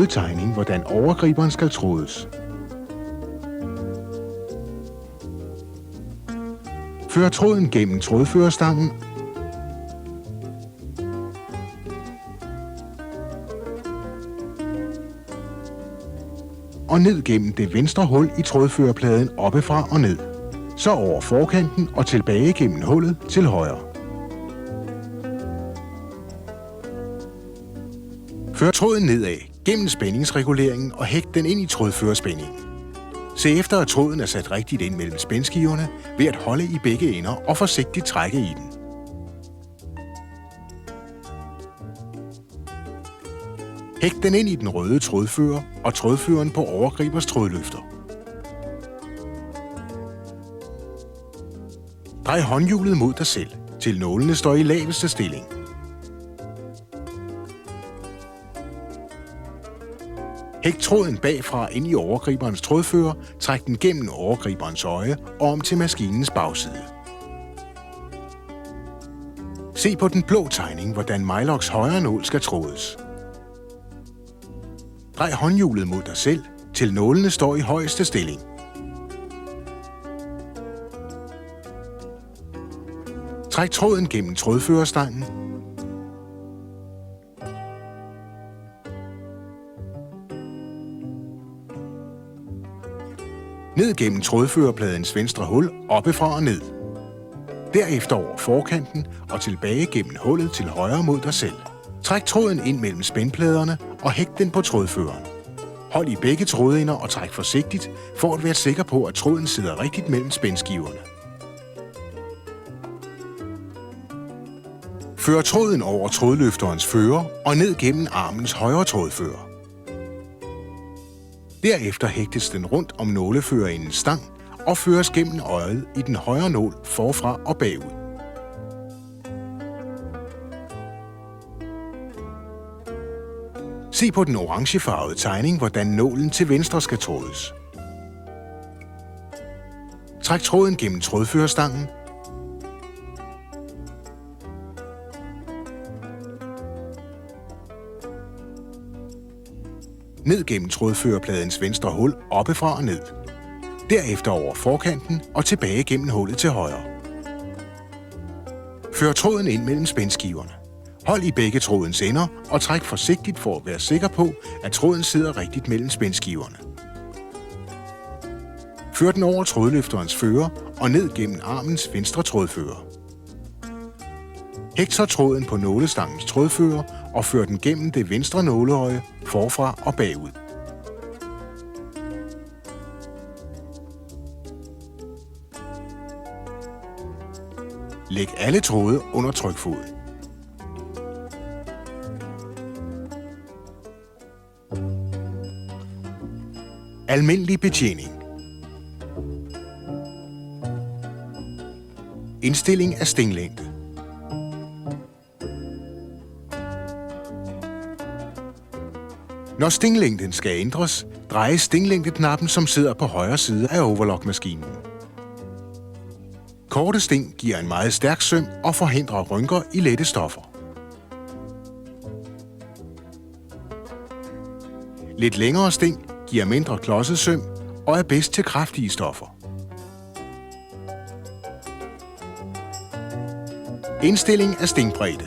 tegning, hvordan overgriberen skal trådes. Før tråden gennem trådførerstangen og ned gennem det venstre hul i trådførerpladen oppefra og ned. Så over forkanten og tilbage gennem hullet til højre. Før tråden nedad gennem spændingsreguleringen og hægt den ind i trådførerspændingen. Se efter, at tråden er sat rigtigt ind mellem spændskiverne ved at holde i begge ender og forsigtigt trække i den. Hægt den ind i den røde trådfører og trådføreren på overgribers trådløfter. Drej håndhjulet mod dig selv, til nålene står i laveste stilling. Hægt tråden bagfra ind i overgriberens trådfører, træk den gennem overgriberens øje og om til maskinens bagside. Se på den blå tegning, hvordan Milocks højre nål skal trådes. Drej håndhjulet mod dig selv, til nålene står i højeste stilling. Træk tråden gennem trådførerstangen. Ned gennem trådførerpladens venstre hul, oppefra og ned. Derefter over forkanten og tilbage gennem hullet til højre mod dig selv. Træk tråden ind mellem spændpladerne og hægt den på trådføreren. Hold i begge trådender og træk forsigtigt, for at være sikker på, at tråden sidder rigtigt mellem spændskiverne. Før tråden over trådløfterens fører og ned gennem armens højre trådfører. Derefter hægtes den rundt om nåleførerendens stang og føres gennem øjet i den højre nål forfra og bagud. Se på den orangefarvede tegning, hvordan nålen til venstre skal trådes. Træk tråden gennem trådførerstangen. Ned gennem trådførerpladens venstre hul, oppefra og ned. Derefter over forkanten og tilbage gennem hullet til højre. Før tråden ind mellem spændskiverne. Hold i begge trådens ender og træk forsigtigt for at være sikker på, at tråden sidder rigtigt mellem spændskiverne. Før den over trådløfterens fører og ned gennem armens venstre trådfører. Hægt så tråden på nålestangens trådfører og før den gennem det venstre nåleøje forfra og bagud. Læg alle tråde under trykfoden. Almindelig betjening. Indstilling af stinglængde. Når stinglængden skal ændres, drejes stinglængdeknappen, som sidder på højre side af overlockmaskinen. Korte sting giver en meget stærk søm og forhindrer rynker i lette stoffer. Lidt længere sting giver mindre klodset søm og er bedst til kraftige stoffer. Indstilling af stingbredde.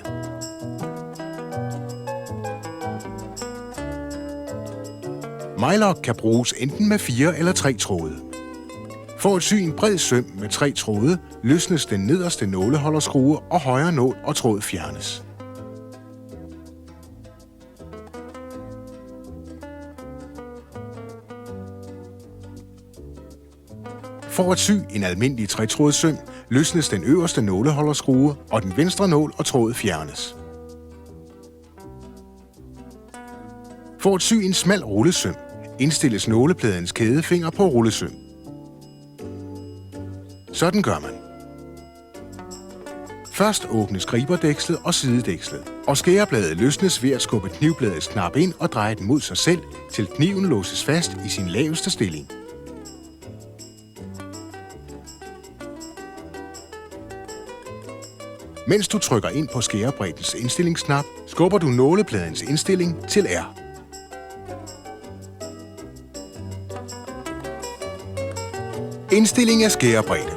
Milock kan bruges enten med 4 eller 3 tråde. For at sy en bred søm med 3 tråde, løsnes den nederste nåleholderskrue og højre nål og tråd fjernes. For at sy en almindelig 3-trådssøm, løsnes den øverste nåleholderskrue, og den venstre nål og tråd fjernes. For at sy en smal rullesøm, indstilles nålepladens kædefinger på rullesøm. Sådan gør man. Først åbnes griberdækslet og sidedækslet, og skærebladet løsnes ved at skubbe knivbladets knap ind og dreje den mod sig selv, til kniven låses fast i sin laveste stilling. Mens du trykker ind på skærebreddens indstillingsknap, skubber du nålepladens indstilling til R. Indstilling af skærebredde.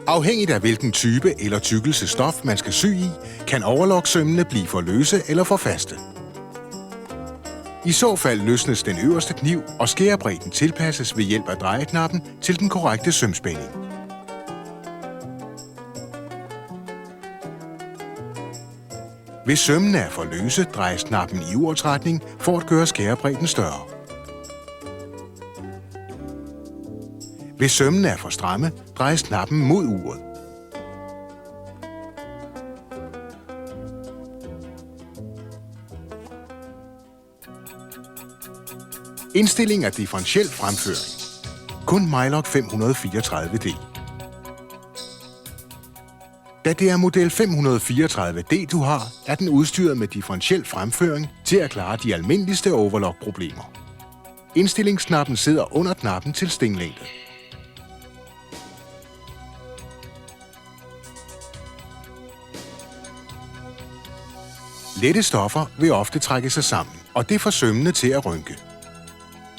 Afhængigt af hvilken type eller tykkelse stof man skal sy i, kan overloksømmene blive for løse eller for faste. I så fald løsnes den øverste kniv, og skærebredden tilpasses ved hjælp af drejeknappen til den korrekte sømspænding. Hvis sømmene er for løse, drejes knappen i uretsretning for at gøre skærebredden større. Hvis sømmene er for stramme, drejes knappen mod uret. Indstilling af differentiel fremføring. Kun Mylock 534D. Da det er model 534D, du har, er den udstyret med differentiel fremføring til at klare de almindeligste overlock-problemer. Indstillingsknappen sidder under knappen til stinglængde. Lette stoffer vil ofte trække sig sammen, og det får sømmene til at rynke.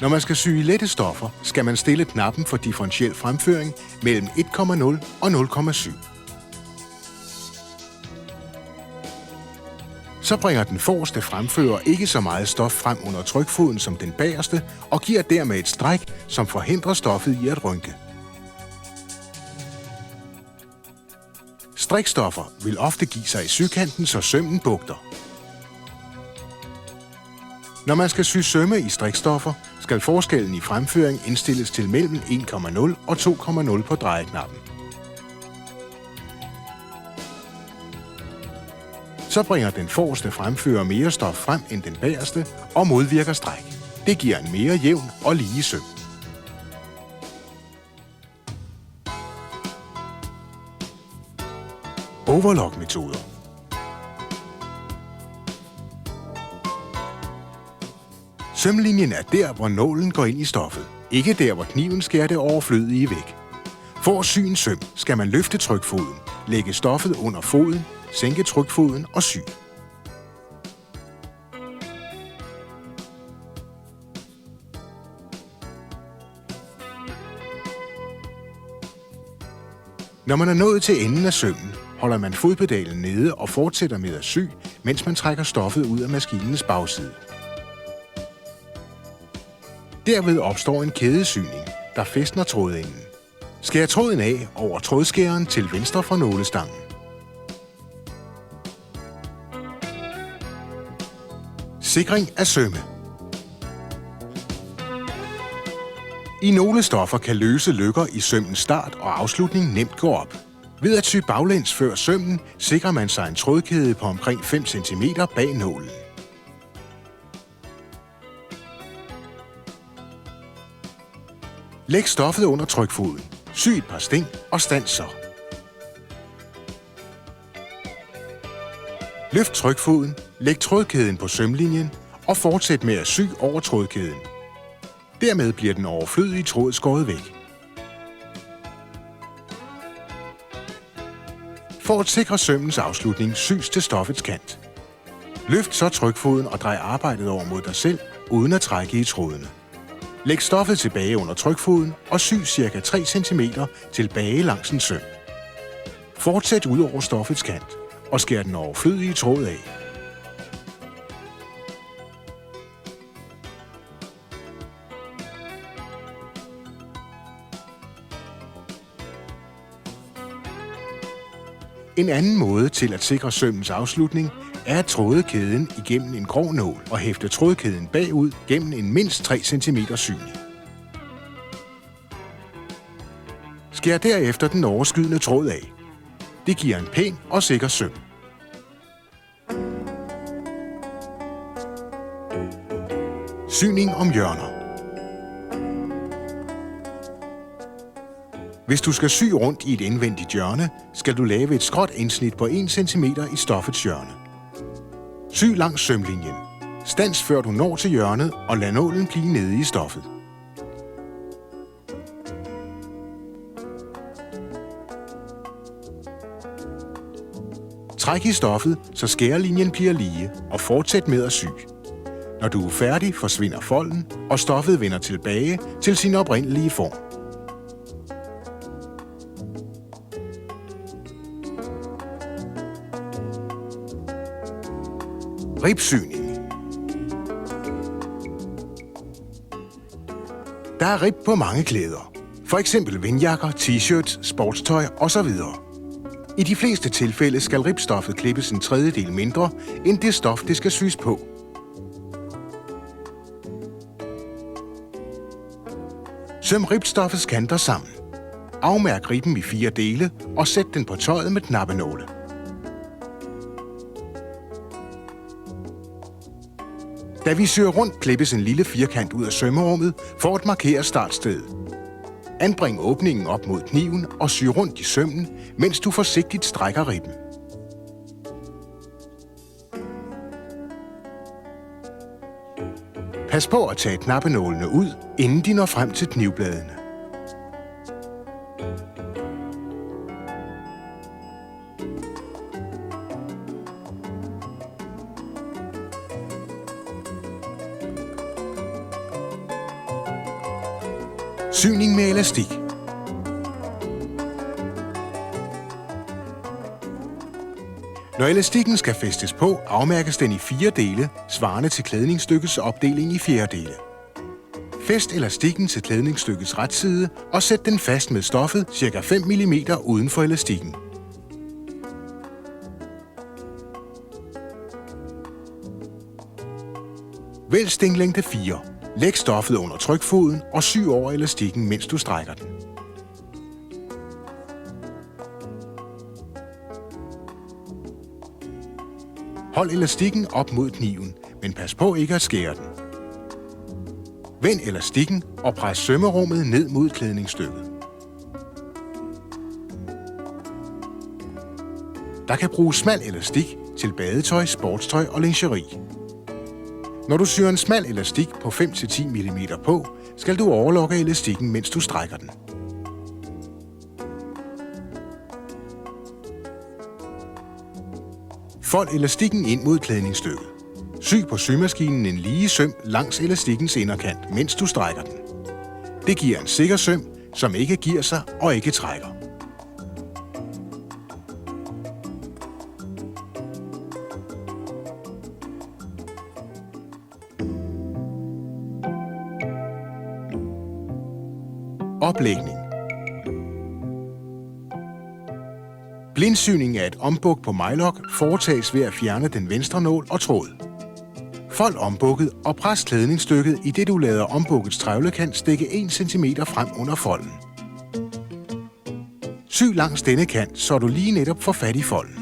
Når man skal sy i lette stoffer, skal man stille knappen for differentiel fremføring mellem 1,0 og 0,7. Så bringer den forreste fremfører ikke så meget stof frem under trykfoden som den bagerste, og giver dermed et stræk, som forhindrer stoffet i at rynke. Strikstoffer vil ofte give sig i sykanten, så sømmen bugter. Når man skal sy sømme i strikstoffer, skal forskellen i fremføring indstilles til mellem 1,0 og 2,0 på drejeknappen. Så bringer den forreste fremfører mere stof frem end den bagerste og modvirker stræk. Det giver en mere jævn og lige søm. Overlock-metoder. Sømlinjen er der, hvor nålen går ind i stoffet, ikke der, hvor kniven skærer det overflødige væk. For at sy en søm skal man løfte trykfoden, lægge stoffet under foden, sænke trykfoden og sy. Når man er nået til enden af sømmen, holder man fodpedalen nede og fortsætter med at sy, mens man trækker stoffet ud af maskinens bagside. Derved opstår en kædesyning, der fæstner trådenden. Skær tråden af over trådskæreren til venstre for nålestangen. Sikring af sømme. I nogle stoffer kan løse lykker i sømmens start og afslutning nemt gå op. Ved at sy baglæns før sømmen, sikrer man sig en trådkæde på omkring 5 cm bag nålen. Læg stoffet under trykfoden, sy et par sting og stands så. Løft trykfoden, læg trådkæden på sømlinjen og fortsæt med at sy over trådkæden. Dermed bliver den overflødige tråd skåret væk. For at sikre sømmens afslutning, sys til stoffets kant. Løft så trykfoden og drej arbejdet over mod dig selv, uden at trække i trådene. Læg stoffet tilbage under trykfoden og sy ca. 3 cm tilbage langs en søm. Fortsæt ud over stoffets kant og skær den overflødige tråd af. En anden måde til at sikre sømmens afslutning er at tråde kæden igennem en grov nål og hæfte trådkæden bagud gennem en mindst 3 cm syning. Skær derefter den overskydende tråd af. Det giver en pæn og sikker søm. Syning om hjørner. Hvis du skal sy rundt i et indvendigt hjørne, skal du lave et skråt indsnit på 1 cm i stoffets hjørne. Sy langs sømlinjen. Stands før du når til hjørnet og lad nålen blive nede i stoffet. Træk i stoffet, så skærelinjen bliver lige, og fortsæt med at sy. Når du er færdig, forsvinder folden, og stoffet vender tilbage til sin oprindelige form. Ribsyning. Der er rib på mange klæder. For eksempel vindjakker, t-shirts, sportstøj osv. I de fleste tilfælde skal ribstoffet klippes en tredjedel mindre, end det stof, det skal sys på. Søm ribstoffets kanter sammen. Afmærk ribben i 4 dele og sæt den på tøjet med knappenåle. Da vi syr rundt, klippes en lille firkant ud af sømmerummet for at markere startstedet. Anbring åbningen op mod kniven og sy rundt i sømmen, mens du forsigtigt strækker ribben. Pas på at tage knappenålene ud, inden de når frem til knivbladene. Syning med elastik. Når elastikken skal fæstes på, afmærkes den i 4 dele, svarende til klædningsstykkets opdeling i fjerdedele. Fæst elastikken til klædningsstykkets retside og sæt den fast med stoffet ca. 5 mm uden for elastikken. Vælg stinglængde 4. Læg stoffet under trykfoden og sy over elastikken, mens du strækker den. Hold elastikken op mod kniven, men pas på ikke at skære den. Vend elastikken og pres sømmerummet ned mod klædningsstykket. Der kan bruges smal elastik til badetøj, sportstøj og lingerie. Når du syr en smal elastik på 5-10 mm på, skal du overlokke elastikken, mens du strækker den. Fold elastikken ind mod klædningsstykket. Sy på symaskinen en lige søm langs elastikkens inderkant, mens du strækker den. Det giver en sikker søm, som ikke giver sig og ikke trækker. Oplægning. Blindsyning af et ombuk på mejlok foretages ved at fjerne den venstre nål og tråd. Fold ombukket og pres klædningsstykket, i det du lader ombukkets trævlekant stikke 1 cm frem under folden. Sy langs denne kant, så du lige netop får fat i folden.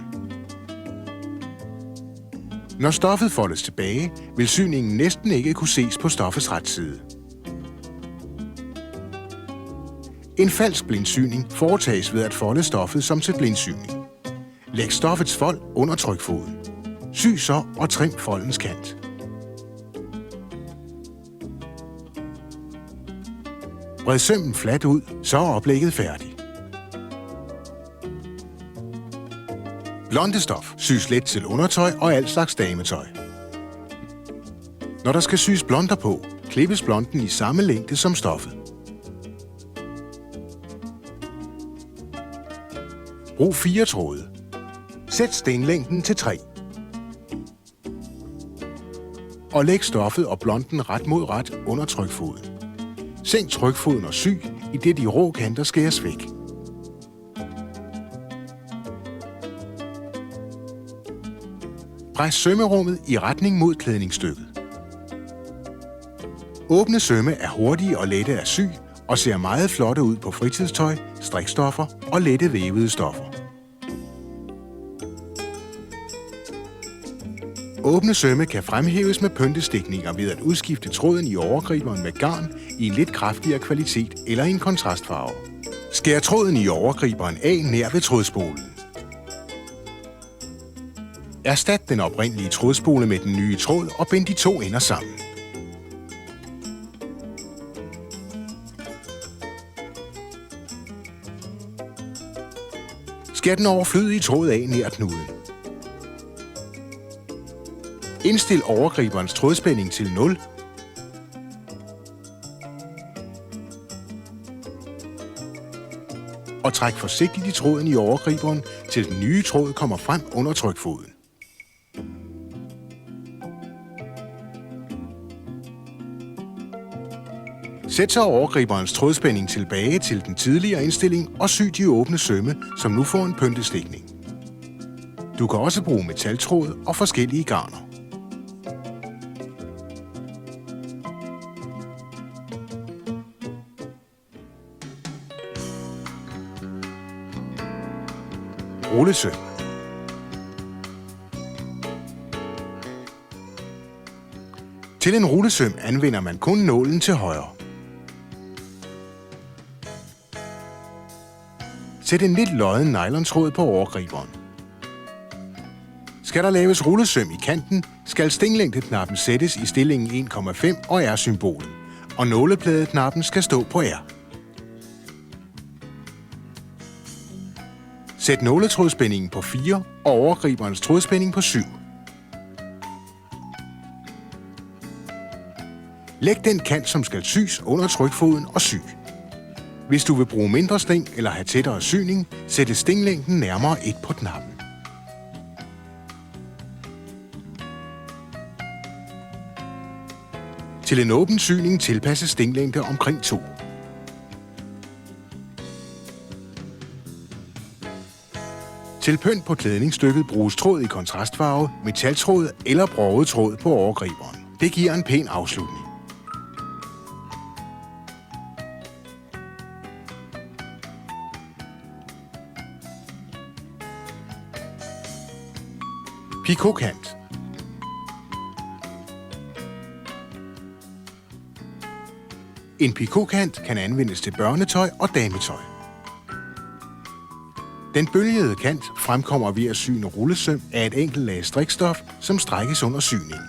Når stoffet foldes tilbage, vil syningen næsten ikke kunne ses på stoffets retside. En falsk blindsyning foretages ved at folde stoffet som til blindsyning. Læg stoffets fold under trykfoden. Sy så og trim foldens kant. Bred sømmen fladt ud, så er oplægget færdigt. Blondestof sys let til undertøj og al slags dametøj. Når der skal sys blonder på, klippes blonden i samme længde som stoffet. Brug 4 tråde. Sæt stenlængden til 3. Og læg stoffet og blonden ret mod ret under trykfoden. Sænk trykfoden og sy, i det de rå kanter skæres væk. Pres sømmerummet i retning mod klædningsstykket. Åbne sømme er hurtige og lette at sy og ser meget flotte ud på fritidstøj, strikstoffer og lette vævede stoffer. Åbne sømme kan fremhæves med pyntestikninger ved at udskifte tråden i overgriberen med garn i en lidt kraftigere kvalitet eller i en kontrastfarve. Skær tråden i overgriberen af nær ved trådspolen. Erstat den oprindelige trådspole med den nye tråd og bind de 2 ender sammen. Skær den overflødige tråd af nær knuden. Indstil overgriberens trådspænding til 0. Og træk forsigtigt i tråden i overgriberen, til den nye tråd kommer frem under trykfoden. Sæt så overgriberens trådspænding tilbage til den tidligere indstilling og sy de åbne sømme, som nu får en pyntestikning. Du kan også bruge metaltråd og forskellige garner. Rullesøm. Til en rullesøm anvender man kun nålen til højre. Sæt en lidt lodden nylontråd på overgriberen. Skal der laves rullesøm i kanten, skal stinglængdeknappen sættes i stillingen 1,5 og R-symbolet, og nålepladeknappen skal stå på R. Sæt nåletrådspændingen på 4 og overgriberens trådspænding på 7. Læg den kant, som skal sys, under trykfoden og sy. Hvis du vil bruge mindre sting eller have tættere syning, sættes stinglængden nærmere 1 på knappen. Til en åben syning tilpasses stinglængde omkring 2. Til pynt på klædningsstykket bruges tråd i kontrastfarve, metaltråd eller broget tråd på overgriberen. Det giver en pæn afslutning. Picotkant. En picotkant kan anvendes til børnetøj og dametøj. Den bølgede kant fremkommer ved at sy en rullesøm af et enkelt lag strikstof, som strækkes under syningen.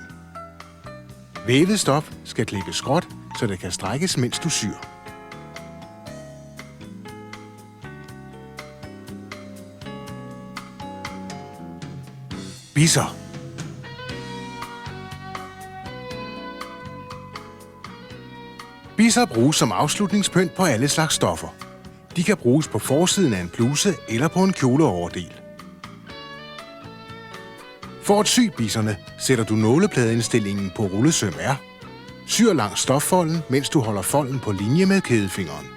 Vævet stof skal klippes skråt, så det kan strækkes, mens du syr. Bisser. Bisser bruges som afslutningspynt på alle slags stoffer. De kan bruges på forsiden af en bluse eller på en kjoleoverdel. For at sy bisserne sætter du nålepladindstillingen på rullesøm R. Syr langs stoffolden, mens du holder folden på linje med kædefingeren.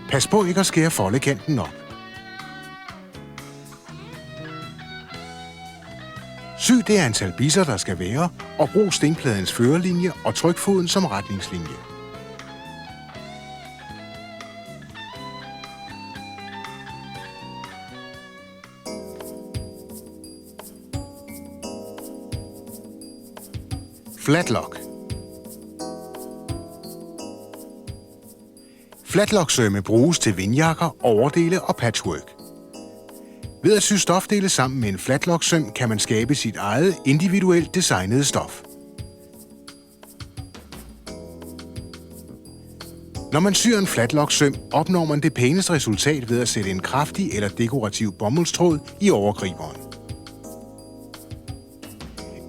Pas på ikke at skære foldekanten op. Sy det antal bisser, der skal være, og brug stingpladens førerlinje og trykfoden som retningslinje. Flatlock. Flatlock-sømme bruges til vindjakker, overdele og patchwork. Ved at sy stofdele sammen med en flatlock-søm kan man skabe sit eget individuelt designede stof. Når man syr en flatlock-søm, opnår man det pæneste resultat ved at sætte en kraftig eller dekorativ bomuldstråd i overgriberen.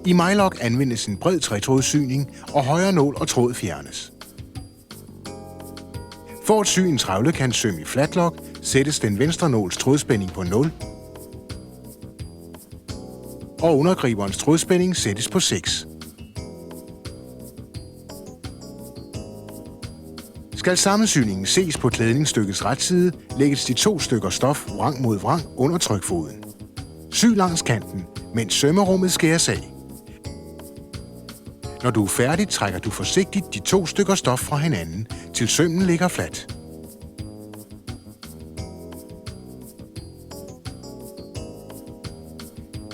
I mylock anvendes en bred tretrådssyning, og højre nål og tråd fjernes. For at sy en trævlekantsøm i flatlock, sættes den venstre nåls trådspænding på 0, og undergriberens trådspænding sættes på 6. Skal sammensyningen ses på klædningsstykkets retside, lægges de 2 stykker stof vrang mod vrang under trykfoden. Sy langs kanten, mens sømmerummet skæres af. Når du er færdig, trækker du forsigtigt de 2 stykker stof fra hinanden, til sømmen ligger fladt.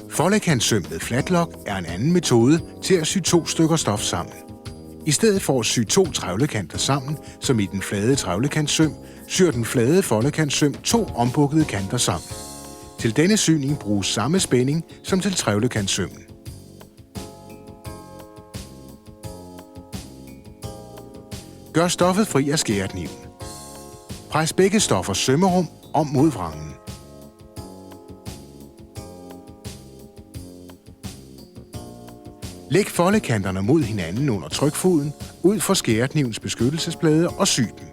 Foldekantsøm med flatlock er en anden metode til at sy 2 stykker stof sammen. I stedet for at sy 2 trævlekanter sammen, som i den flade trævlekantsøm, syr den flade foldekantsøm 2 ombukkede kanter sammen. Til denne syning bruges samme spænding som til trævlekantsømmen. Gør stoffet fri af skærekniven. Pres begge stoffers sømmerum om mod vrangen. Læg foldekanterne mod hinanden under trykfoden, ud for skæreknivens beskyttelsesplade og sy den.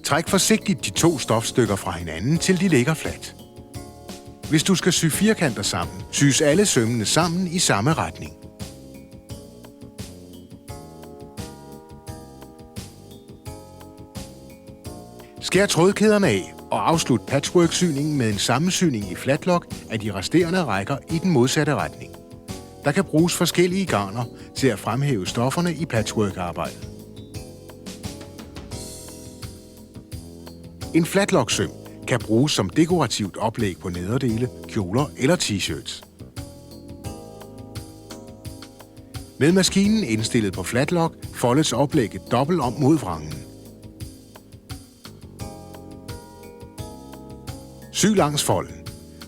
Træk forsigtigt de 2 stofstykker fra hinanden, til de ligger fladt. Hvis du skal sy firkanter sammen, sys alle sømmene sammen i samme retning. Skær trådkæderne af og afslut patchwork-syningen med en sammensyning i flatlock af de resterende rækker i den modsatte retning. Der kan bruges forskellige garner til at fremhæve stofferne i patchwork-arbejdet. En flatlock-søm kan bruges som dekorativt oplæg på nederdele, kjoler eller t-shirts. Med maskinen indstillet på flatlock foldes oplægget dobbelt om mod vrangen. Sy langs folden.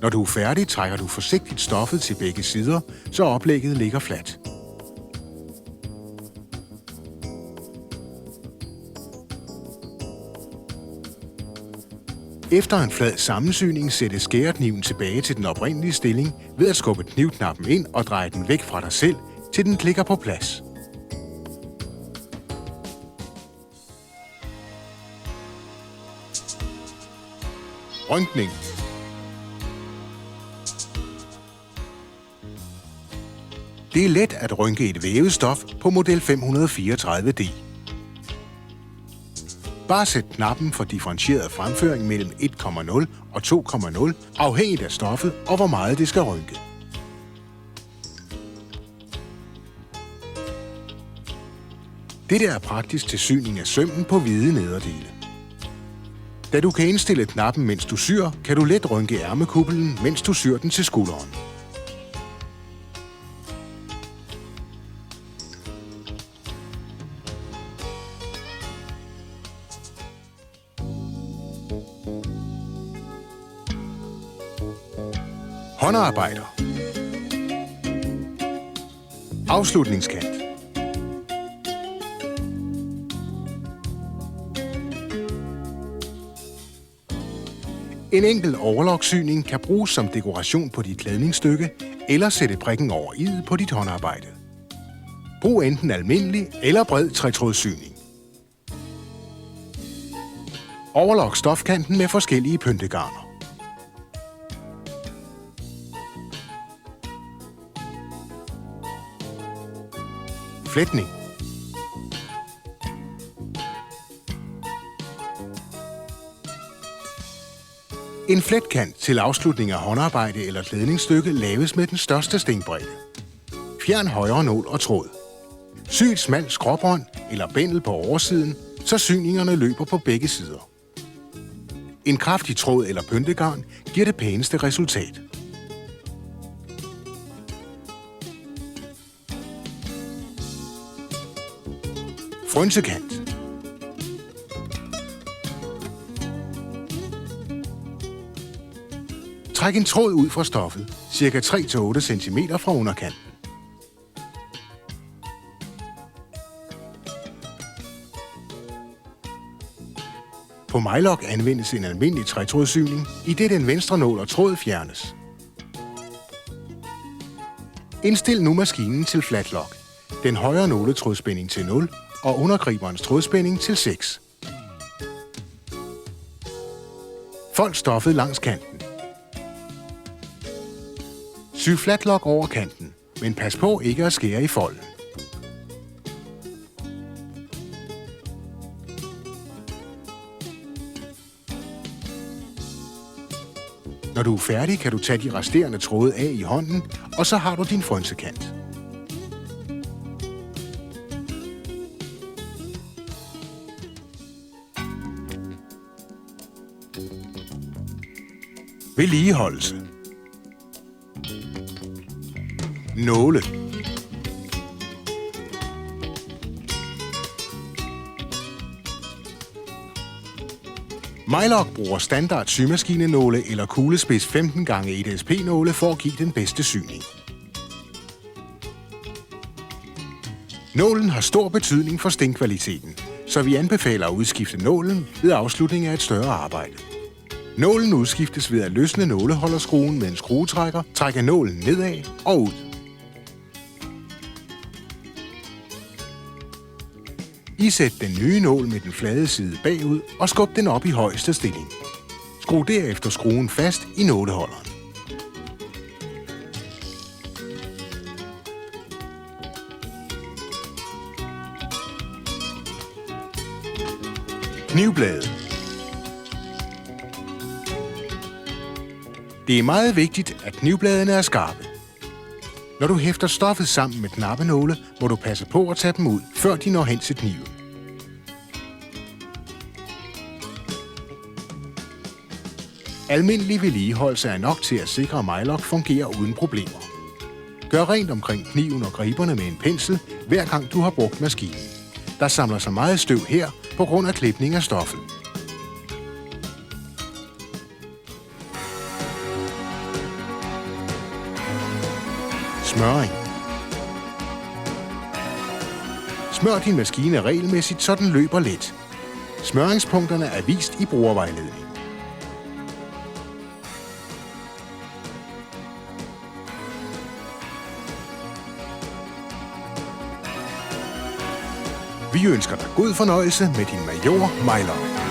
Når du er færdig, trækker du forsigtigt stoffet til begge sider, så oplægget ligger fladt. Efter en flad sammensyning sættes skærekniven tilbage til den oprindelige stilling ved at skubbe knivknappen ind og dreje den væk fra dig selv, til den klikker på plads. Rynkning. Det er let at rynke et vævet stof på model 534D. Bare sæt knappen for differentieret fremføring mellem 1,0 og 2,0, afhængigt af stoffet og hvor meget det skal rynke. Dette er praktisk til syning af sømmen på hvide nederdele. Da du kan indstille knappen, mens du syr, kan du let rynke ærmekuppelen, mens du syr den til skulderen. Håndarbejder. Afslutningskant. En enkelt overlocksyning kan bruges som dekoration på dit klædningsstykke eller sætte prikken over i'et på dit håndarbejde. Brug enten almindelig eller bred trætrådssyning. Overlok stofkanten med forskellige pyntegarner. Fletning. En fletkant til afslutning af håndarbejde eller klædningsstykke laves med den største stingbredde. Fjern højre nål og tråd. Sy et smalt skråbånd eller bændel på oversiden, så syningerne løber på begge sider. En kraftig tråd eller pyntegarn giver det pæneste resultat. Frynsekant. Træk en tråd ud fra stoffet, ca. 3-8 cm fra underkanten. På mylock anvendes en almindelig trætrådssyning, idet den venstre nål og tråd fjernes. Indstil nu maskinen til flatlock. Den højre nåletrådspænding til 0 og undergriberens trådspænding til 6. Fold stoffet langs kanten. Sy flatlock over kanten, men pas på ikke at skære i folden. Når du er færdig, kan du tage de resterende tråde af i hånden, og så har du din frynsekant. Vedligeholdelse. Nåle. mylock bruger standard symaskinenåle eller kuglespids 15x1 SP-nåle for at give den bedste syning. Nålen har stor betydning for stingkvaliteten, så vi anbefaler at udskifte nålen ved afslutning af et større arbejde. Nålen udskiftes ved at løsne nåleholderskruen med en skruetrækker, trække nålen nedad og ud. Isæt den nye nål med den flade side bagud og skub den op i højeste stilling. Skru derefter skruen fast i nåleholderen. Knivblade. Det er meget vigtigt, at knivbladene er skarpe. Når du hæfter stoffet sammen med knappenåle, må du passe på at tage dem ud, før de når hen til kniven. Almindelig vedligeholdelse er nok til at sikre, at Mylock fungerer uden problemer. Gør rent omkring kniven og griberne med en pensel, hver gang du har brugt maskinen. Der samler sig meget støv her på grund af klipning af stoffet. Smøring. Smør din maskine regelmæssigt, så den løber let. Smøringspunkterne er vist i brugervejledningen. Vi ønsker dig god fornøjelse med din Major Mylock.